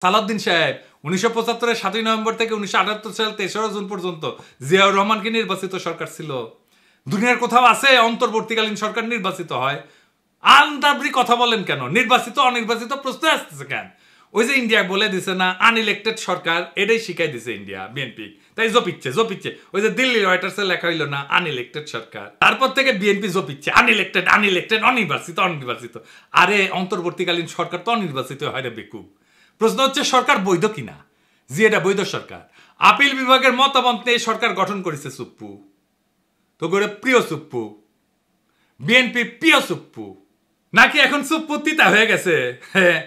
সালাউদ্দিন সাহেব 1975 7 নভেম্বর থেকে 1978 সাল 3 জুন পর্যন্ত জিয়াউর রহমানকে নির্বাচিত সরকার ছিল। দুনিয়ার কোথাও আছে অন্তর্বর্তীকালীন সরকার নির্বাচিত হয়? আন্দাবরি কথা বলেন কেন? নির্বাচিত অনির্বাচিত প্রশ্ন আসতেছে কেন? ওই যে ইন্ডিয়া বলে দিছে না আনইলেক্টেড সরকার, এটাই শিখাই দিছে ইন্ডিয়া বিএনপি, তাই জপিচ্ছে। ওই যে দিল্লি রয়টার্সে লেখা হইলো না আনইলেক্টেড সরকার, তারপর থেকে বিএনপি জপিচ্ছে আনইলেক্টেড অনির্বাচিত। আরে অন্তর্বর্তীকালীন সরকার তো অনির্বাচিত হয় রে বেকুব। প্রশ্ন হচ্ছে সরকার বৈধ কিনা, জি এটা বৈধ সরকার। আপিল বিভাগের মতামত নিয়ে সরকার গঠন করেছে সুপ্পু, তো করে প্রিয় সুপ্পু, বিএনপি প্রিয় সুপ্পু নাকি এখন সুপ্পু তিতা হয়ে গেছে? হ্যাঁ,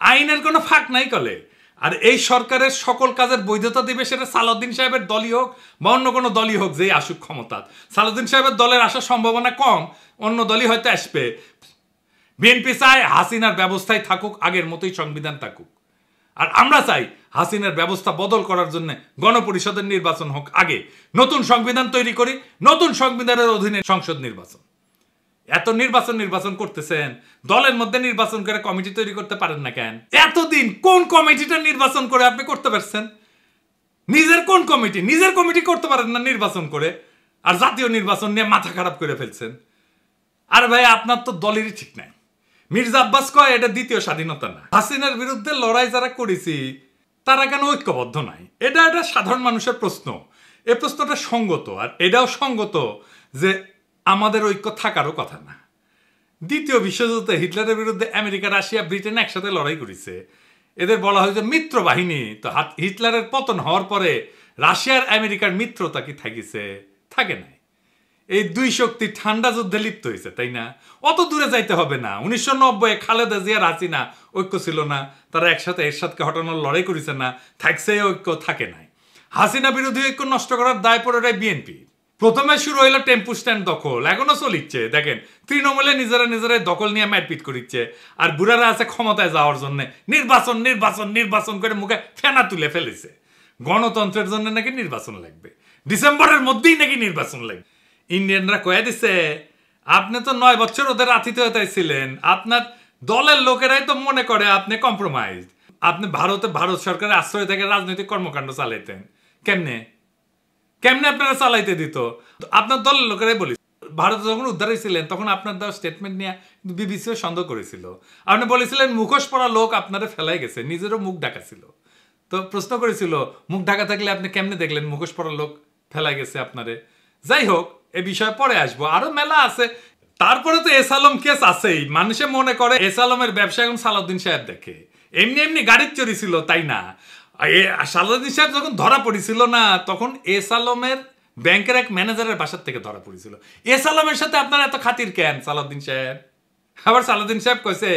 আইনের কোনো ফাঁক নাই কলে। আর এই সরকারের সকল কাজের বৈধতা দিবে সেটা সালাউদ্দিন সাহেবের দলই হোক বা অন্য কোনো দলই হোক যেই আসুক ক্ষমতা। সালাউদ্দিন সাহেবের দলের আসার সম্ভাবনা কম, অন্য দলই হয়তো আসবে। বিএনপি চায় হাসিনার ব্যবস্থায় থাকুক, আগের মতোই সংবিধান থাকুক। আর আমরা চাই হাসিনার ব্যবস্থা বদল করার জন্য গণপরিষদের নির্বাচন হোক আগে, নতুন সংবিধান তৈরি করি, নতুন সংবিধানের অধীনে সংসদ নির্বাচন। এত নির্বাচন করতেছেন, দলের মধ্যে নির্বাচন করে কমিটি তৈরি করতে পারেন না কেন? এতদিন কোন কমিটিটা নির্বাচন করে আপনি করতে পারছেন? নিজের কোন কমিটি? নিজের কমিটি করতে পারেন না নির্বাচন করে, আর জাতীয় নির্বাচন নিয়ে মাথা খারাপ করে ফেলছেন। আর ভাই আপনার তো দলেরই ঠিক নাই। মির্জা আব্বাস কয় এটা দ্বিতীয় স্বাধীনতা না। হাসিনার বিরুদ্ধে লড়াই যারা করেছি তারা কেন ঐক্যবদ্ধ নাই? এটা একটা সাধারণ মানুষের প্রশ্ন। এই প্রশ্নটা সঙ্গত, আর এটাও সঙ্গত যে আমাদের ঐক্য থাকারও কথা না। দ্বিতীয় বিশ্বযুদ্ধে হিটলারের বিরুদ্ধে আমেরিকা, রাশিয়া, ব্রিটেন একসাথে লড়াই করেছে। এদের বলা হয় যে মিত্র বাহিনী। তো হিটলারের পতন হওয়ার পরে রাশিয়ার আমেরিকার মিত্রতা কি থাকিছে? থাকে নাই। এই দুই শক্তি ঠান্ডা যুদ্ধে লিপ্ত হয়েছে, তাই না? অত দূরে যাইতে হবে না। 1990 খালেদা জিয়ার হাসিনা ঐক্য ছিল না, তারা একসাথে এরশাদকে হটানোর লড়াই করেছে না, থাকছে ঐক্য? থাকে নাই। হাসিনা বিরোধী ঐক্য নষ্ট করার দায় পড়ে বিএনপি। প্রথমে শুরু হইলো টেম্পু স্ট্যান্ড দখল, এখনো চলিচ্ছে। দেখেন তৃণমূলে নিজেরা দখল নিয়ে মারপিট করিচ্ছে, আর বুড়ারা আছে ক্ষমতায় যাওয়ার জন্য নির্বাচন করে মুখে ফেনা তুলে ফেলেছে। গণতন্ত্রের জন্য নাকি নির্বাচন লাগবে, ডিসেম্বরের মধ্যেই নাকি নির্বাচন লাগবে। ইন্ডিয়ানরা কয়ে দিছে আপনি তো 9 বছর ওদের আতিথেয়তায় ছিলেন, আপনার দলের লোকেরাই তো মনে করে আপনি কম্প্রোমাইজ। আপনি ভারত সরকারের আশ্রয় থেকে রাজনৈতিক কর্মকাণ্ড চালাইতেন। কেমনে আপনারা চালাইতে দিত? আপনার দলের লোকেরাই বলি, ভারতে যখন উদ্ধার হয়েছিলেন তখন আপনার দেওয়া স্টেটমেন্ট নিয়ে বিবিসিও সন্দেহ করেছিল। আপনি বলেছিলেন মুখোশ পরা লোক আপনারা ফেলাই গেছে, নিজেরও মুখ ঢাকা ছিল। তো প্রশ্ন করেছিল মুখ ঢাকা থাকলে আপনি কেমনে দেখলেন মুখোশ পরা লোক ফেলাই গেছে আপনারে? যাই হোক, এ বিষয়ে পরে আসবো, আরো মেলা আছে। তারপরে তো এস আলম কেস আছেই। মানুষে মনে করে এস আলমের ব্যবসা এখন সালাউদ্দিন সাহেব দেখে। এমনি গাড়ির চুরি ছিল, তাই না? সালাউদ্দিন সাহেব যখন ধরা পড়েছিল না, তখন এস আলমের ব্যাংকের এক ম্যানেজারের বাসার থেকে ধরা পড়েছিল। এস আলমের সাথে আপনার এত খাতির কেন সালাউদ্দিন সাহেব? আবার সালাউদ্দিন সাহেব কইছে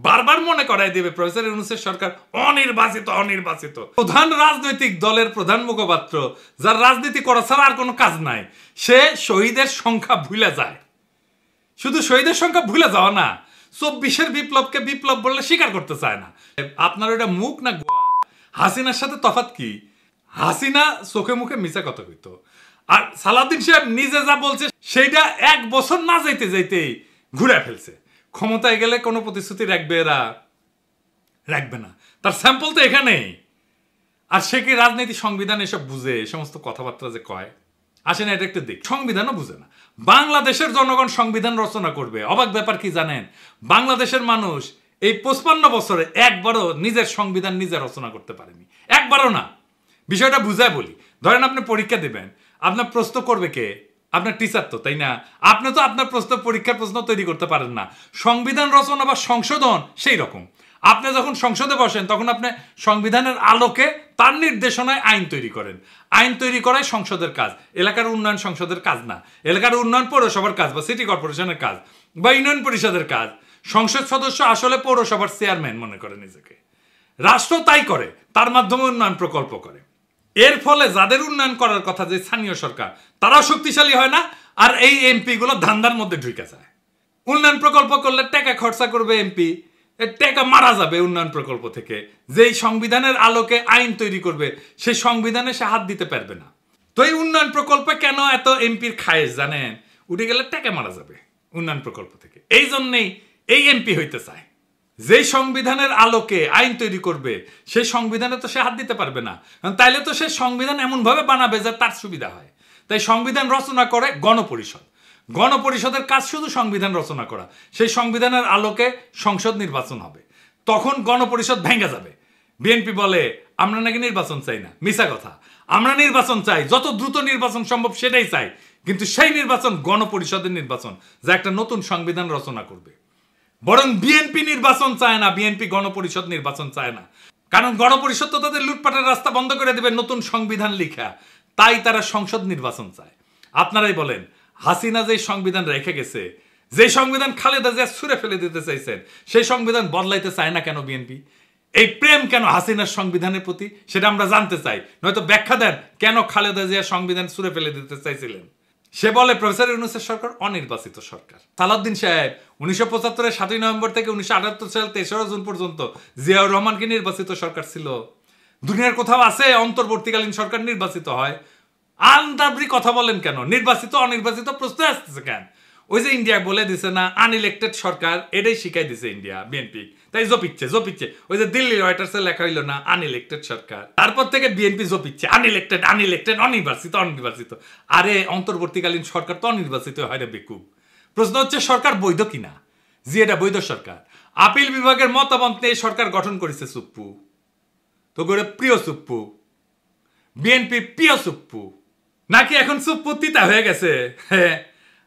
বারবার মনে করাই দেবে প্রফেসর ইউনূসের সরকার অনির্বাচিত। প্রধান রাজনৈতিক দলের প্রধান মুখপাত্র, যার রাজনীতি করা ছাড়া আর কোনো কাজ নাই, সে শহীদের সংখ্যা ভুলে যায়। শুধু শহীদের সংখ্যা ভুলে যাওয়া না, 24-এর বিপ্লবকে বিপ্লব বললে স্বীকার করতে চায় না। আপনার ওটা মুখ না হাসিনার সাথে তফাৎ কি? হাসিনা চোখে মুখে মিছা কথা কইতো, আর সালাউদ্দিন সাহেব নিজে যা বলছে সেইটা 1 বছর না যাইতেই ঘুরে ফেলছে। ক্ষমতায় গেলে কোনো প্রতিশ্রুতি রাখবে এরা? রাখবে না। তার স্যাম্পল তো এখানেই। আর সে কি রাজনীতি, সংবিধান এসব বুঝে? সমস্ত কথাবার্তা যে কয়, আসে না এটা একটু দেখ। সংবিধানও বুঝে না। বাংলাদেশের জনগণ সংবিধান রচনা করবে। অবাক ব্যাপার কি জানেন? বাংলাদেশের মানুষ এই 55 বছরে একবারও নিজের সংবিধান নিজে রচনা করতে পারেনি, একবারও না। বিষয়টা বুঝায় বলি। ধরেন আপনি পরীক্ষা দেবেন, আপনার প্রশ্ন করবে কে? আপনার টিচার তো, তাই না? আপনি তো আপনার পরীক্ষার প্রশ্ন তৈরি করতে পারেন না। সংবিধান রচনা বা সংশোধন সেই রকম। আপনি যখন সংসদে বসেন তখন আপনি সংবিধানের আলোকে তার নির্দেশনায় আইন তৈরি করেন। আইন তৈরি করাই সংসদের কাজ। এলাকার উন্নয়ন সংসদের কাজ না। এলাকার উন্নয়ন পৌরসভার কাজ বা সিটি কর্পোরেশনের কাজ বা ইউনিয়ন পরিষদের কাজ। সংসদ সদস্য আসলে পৌরসভার চেয়ারম্যান মনে করে নিজেকে। রাষ্ট্র তাই করে, তার মাধ্যমে উন্নয়ন প্রকল্প করে। এর ফলে যাদের উন্নয়ন করার কথা, যে স্থানীয় সরকার, তারাও শক্তিশালী হয় না, আর এই এমপি গুলো ধান্দার মধ্যে ঢুকে যায়। উন্নয়ন প্রকল্প করলে টাকা খরচা করবে এমপি, টাকা মারা যাবে উন্নয়ন প্রকল্প থেকে। যেই সংবিধানের আলোকে আইন তৈরি করবে সেই সংবিধানে সে হাত দিতে পারবে না। তো এই উন্নয়ন প্রকল্পে কেন এত এমপির খায়েশ জানেন? উঠে গেলে টাকা মারা যাবে উন্নয়ন প্রকল্প থেকে। এই জন্যেই এই এমপি হইতে চায় যেই সংবিধানের আলোকে আইন তৈরি করবে সেই সংবিধানে তো সে হাত দিতে পারবে না, তাইলে তো সে সংবিধান এমনভাবে বানাবে যে তার সুবিধা হয়। তাই সংবিধান রচনা করে গণপরিষদ। গণপরিষদের কাজ শুধু সংবিধান রচনা করা। সেই সংবিধানের আলোকে সংসদ নির্বাচন হবে, তখন গণপরিষদ ভেঙে যাবে। বিএনপি বলে আমরা নাকি নির্বাচন চাই না, মিছা কথা। আমরা নির্বাচন চাই, যত দ্রুত নির্বাচন সম্ভব সেটাই চাই, কিন্তু সেই নির্বাচন গণপরিষদের নির্বাচন, যা একটা নতুন সংবিধান রচনা করবে। বরং বিএনপি নির্বাচন চায় না, বিএনপি গণপরিষদ নির্বাচন চায় না, কারণ গণপরিষদ তো তাদের লুটপাটের রাস্তা বন্ধ করে দেবে নতুন সংবিধান লিখা। তাই তারা সংসদ নির্বাচন চায়। আপনারাই বলেন, হাসিনা যে সংবিধান রেখে গেছে, যে সংবিধান খালেদা জিয়া ছুঁড়ে ফেলে দিতে চাইছেন, সেই সংবিধান বদলাইতে চায় না কেন বিএনপি? এই প্রেম কেন হাসিনার সংবিধানের প্রতি, সেটা আমরা জানতে চাই। নয়তো ব্যাখ্যা দেন কেন খালেদা জিয়া সংবিধান ছুঁড়ে ফেলে দিতে চাইছিলেন। সে বলে প্রফেসর ইউনূসের সরকার অনির্বাচিত সরকার। সালাউদ্দিন সাহেব 1975-এর 7ই নভেম্বর থেকে 1978 সাল 23 জুন পর্যন্ত জিয়াউর রহমানকে নির্বাচিত সরকার ছিল। দুনিয়ার কোথাও আছে অন্তর্বর্তীকালীন সরকার নির্বাচিত হয়? আন্দাবরি কথা বলেন কেন? নির্বাচিত অনির্বাচিত প্রশ্ন আসতেছে কেন? ওই যে ইন্ডিয়া বলে দিছে না আনইলেক্টেড সরকার, এটাই শিখাই দিছে ইন্ডিয়া বিএনপি, তাই জপিচ্ছে। ওই যে দিল্লি রয়টার্সে লেখা হইলো না আনইলেক্টেড সরকার, তারপর থেকে বিএনপি জপিচ্ছে আনইলেক্টেড অনির্বাচিত। আরে অন্তর্বর্তীকালীন সরকার তো অনির্বাচিত হয় রে বেকুব। প্রশ্ন হচ্ছে সরকার বৈধ কিনা। জি, এটা বৈধ সরকার। আপিল বিভাগের মতামত নিয়ে সরকার গঠন করেছে সুপ্পু, তো করে প্রিয় সুপ্পু, বিএনপি প্রিয় সুপ্পু নাকি এখন সুপ্পু তিতা হয়ে গেছে? হ্যাঁ,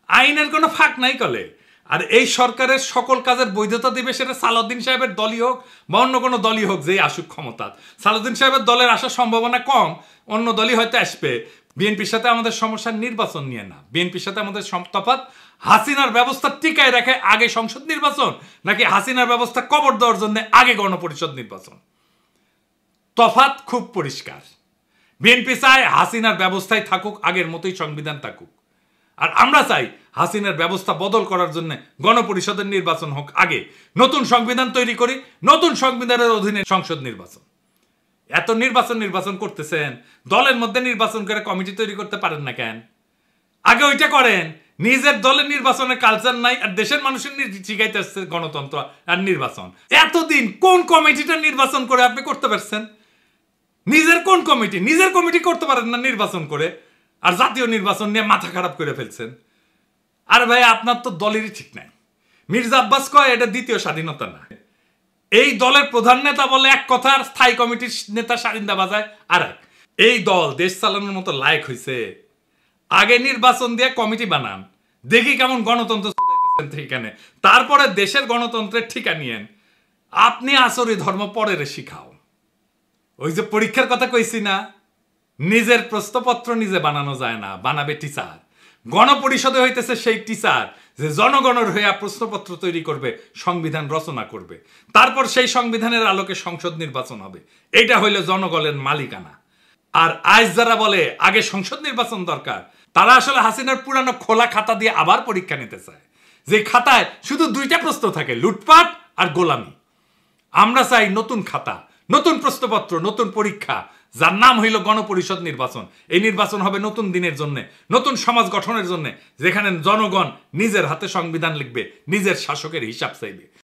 আইনের কোনো ফাঁক নাই কলে। আর এই সরকারের সকল কাজের বৈধতা দিবে সেটা সালাউদ্দিন সাহেবের দলই হোক বা অন্য কোনো দলই হোক, যেই আসুক ক্ষমতা। সালাউদ্দিন সাহেবের দলের আসার সম্ভাবনা কম, অন্য দলই হয়তো আসবে। বিএনপির সাথে আমাদের সমস্যা নির্বাচন নিয়ে না, বিএনপির সাথে আমাদের তফাৎ হাসিনার ব্যবস্থা টিকায় রাখে আগে সংসদ নির্বাচন, নাকি হাসিনার ব্যবস্থা কবর দেওয়ার জন্য আগে গণপরিষদ নির্বাচন। তফাৎ খুব পরিষ্কার। বিএনপি চায় হাসিনার ব্যবস্থায় থাকুক, আগের মতোই সংবিধান থাকুক। আর আমরা চাই হাসিনার ব্যবস্থা বদল করার জন্য গণপরিষদের নির্বাচন হোক আগে, নতুন সংবিধান তৈরি করি, নতুন সংবিধানের অধীনে সংসদ নির্বাচন। এত নির্বাচন করতেছেন, দলের মধ্যে নির্বাচন করে কমিটি তৈরি করতে পারেন না কেন? আগে ওইটা করেন। নিজের দলের নির্বাচনের কালচার নাই, আর দেশের মানুষের শিখাইতে আসছে গণতন্ত্র আর নির্বাচন। এতদিন কোন কমিটিটা নির্বাচন করে আপনি করতে পারছেন? নিজের কমিটি করতে পারেন না নির্বাচন করে, আর জাতীয় নির্বাচন নিয়ে মাথা খারাপ করে ফেলছেন। আর ভাই, আপনার তো দলেরই ঠিক নাই। মির্জা আব্বাস কয় এটা দ্বিতীয় স্বাধীনতা না। এই দলের প্রধান নেতা বলে এক কথা, আর স্থায়ী কমিটির নেতা সারিন্দা বাজায় আর এক। এই দল দেশ চালানোর মতো লায়ক হয়েছে? আগে নির্বাচন দিয়ে কমিটি বানান, দেখি কেমন গণতন্ত্র এখানে, তারপরে দেশের গণতন্ত্রের ঠিকা নিয়েন। আপনি আসরি ধর্ম পরের শিখাও। ওই যে পরীক্ষার কথা কইছি না, নিজের প্রশ্নপত্র নিজে বানানো যায় না, বানাবে টিচার। গণপরিষদে হইতেছে সেই টিচার যে জনগণের হয়ে প্রশ্নপত্র তৈরি করবে, সংবিধান রচনা করবে, তারপর সেই সংবিধানের আলোকে সংসদ নির্বাচন হবে। এটা হইল জনগণের মালিকানা। আর আজ যারা বলে আগে সংসদ নির্বাচন দরকার, তারা আসলে হাসিনার পুরানো খোলা খাতা দিয়ে আবার পরীক্ষা নিতে চায়, যে খাতায় শুধু দুইটা প্রশ্ন থাকে, লুটপাট আর গোলামি। আমরা চাই নতুন খাতা, নতুন প্রশ্নপত্র, নতুন পরীক্ষা, যার নাম হইল গণপরিষদ নির্বাচন। এই নির্বাচন হবে নতুন দিনের জন্য, নতুন সমাজ গঠনের জন্য, যেখানে জনগণ নিজের হাতে সংবিধান লিখবে, নিজের শাসকের হিসাব চাইবে।